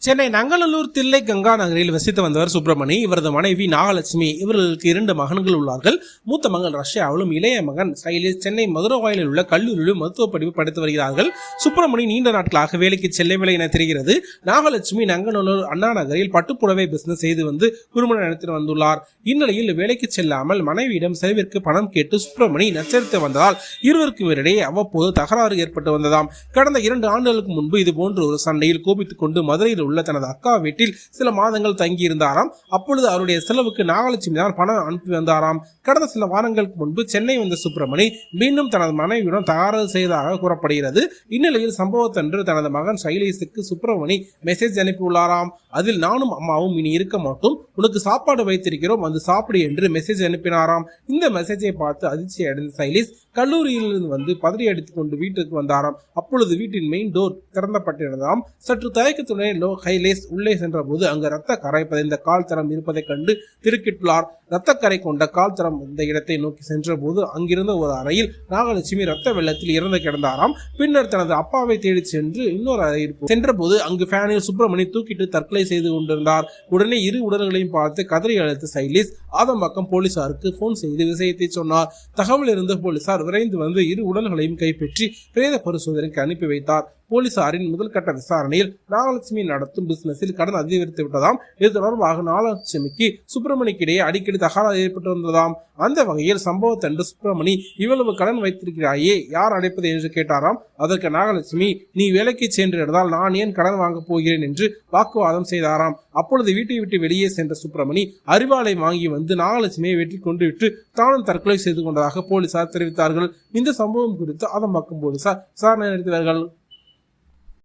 சென்னை நங்கநல்லூர் தில்லை கங்கா நகரில் வசித்து வந்தவர் சுப்பிரமணி. இவரது மனைவி நாகலட்சுமி. இவர்களுக்கு 2 மகன்கள் உள்ளார்கள். மூத்த மகன் ரஷ்யாவிலும் இளைய மகன் சைலேஷ் சென்னை மதுரவாயிலில் உள்ள கல்லூரியிலும் மருத்துவ படிப்பு படித்து வருகிறார்கள். சுப்பிரமணி நீண்ட நாட்களாக வேலைக்கு செல்லவில்லை என தெரிகிறது. நாகலட்சுமி நங்கநல்லூர் அண்ணா நகரில் பட்டுப்புடவை பிசினஸ் செய்து வந்து குடும்பம் நடத்தி வந்துள்ளார். இந்நிலையில் வேலைக்கு செல்லாமல் மனைவியிடம் செலவிற்கு பணம் கேட்டு சுப்பிரமணி நச்சரித்து வந்ததால் இருவருக்கும் இடையே அவ்வப்போது தகராறு ஏற்பட்டு வந்ததாம். கடந்த 2 ஆண்டுகளுக்கு முன்பு இதுபோன்ற ஒரு சண்டையில் கோபித்துக் கொண்டு மதுரையில் உள்ள தனது அக்கா வீட்டில் சில மாதங்கள் தங்கியிருந்தாராம். அப்பொழுது அவருடைய செலவுக்கு நாகலட்சுமி தான் பணம் அனுப்பி வந்தாராம். கடந்த சில வாரங்களுக்கு முன்பு சென்னை வந்த சுப்பிரமணி மீண்டும் தனது மனைவியுடன் தகராறு செய்ததாக கூறப்படுகிறது. இந்நிலையில் சம்பவத்தன்று தனது மகன் சைலேஷுக்கு சுப்பிரமணி மெசேஜ் அனுப்பியுள்ளாராம். அதில் நானும் அம்மாவும் இனி இருக்க மாட்டோம், உனக்கு சாப்பாடு வைத்திருக்கிறோம், வந்து சாப்பிடு என்று மெசேஜ் அனுப்பினாராம். இந்த மெசேஜை பார்த்து அதிர்ச்சி அடைந்த சைலேஷ் கல்லூரியிலிருந்து வந்து பதறி அடித்துக் கொண்டு வீட்டுக்கு வந்தாராம். அப்பொழுது வீட்டின் மெயின் டோர் திறந்தப்பட்டிருந்ததாம். சற்று தயக்கத்துடன் சைலேஷ் உள்ளே சென்ற போது அங்கு ரத்த கரை பதிந்த கால் தரம் இருப்பதை கண்டு திடுக்கிட்டுள்ளார். ரத்தக்கரை கொண்ட கால் தரம் இந்த இடத்தை நோக்கி சென்ற போது அங்கிருந்த ஒரு அறையில் நாகலட்சுமி ரத்த வெள்ளத்தில் இறந்து கிடந்தாராம். பின்னர் தனது அப்பாவை தேடி சென்று இன்னொரு அறையில் சென்ற போது அங்கு ஃபேனில் சுப்பிரமணி தூக்கிட்டு தற்கொலை செய்து கொண்டிருந்தார். உடனே இரு உடல்களையும் பார்த்து கதறி அழைத்த சைலேஷ் ஆதம்பாக்கம் போலீசாருக்கு போன் செய்து விஷயத்தை சொன்னார். தகவல் இருந்த போலீசார் விரைந்து வந்து இரு உடல்களையும் கைப்பற்றி பிரேத பரிசோதனைக்கு அனுப்பி வைத்தார். போலீசாரின் முதல் கட்ட விசாரணையில் நாகலட்சுமி நடத்தும் பிசினஸில் கடன் அதிகரித்து விட்டதாம். இது தொடர்பாக நாகலட்சுமிக்கு சுப்பிரமணிக்கு இடையே அடிக்கடி தகராறு ஏற்பட்டு வந்ததாம். அந்த வகையில் சம்பவத்தன்று சுப்பிரமணி இவ்வளவு கடன் வைத்திருக்கிறாயே, யார் அடைப்பது என்று கேட்டாராம். அதற்கு நாகலட்சுமி, நீ வேலைக்கு சென்றிருந்தால் நான் ஏன் கடன் வாங்க போகிறேன் என்று வாக்குவாதம் செய்தாராம். அப்பொழுது வீட்டை விட்டு வெளியே சென்ற சுப்பிரமணி அறிவாளை வாங்கி வந்து நாகலட்சுமியை வெற்றி கொண்டு விட்டு தானும் தற்கொலை செய்து கொண்டதாக போலீசார் தெரிவித்தார்கள். இந்த சம்பவம் குறித்து ஆதம்பாக்கம் போலீசார் விசாரணை நடத்தினார்கள்.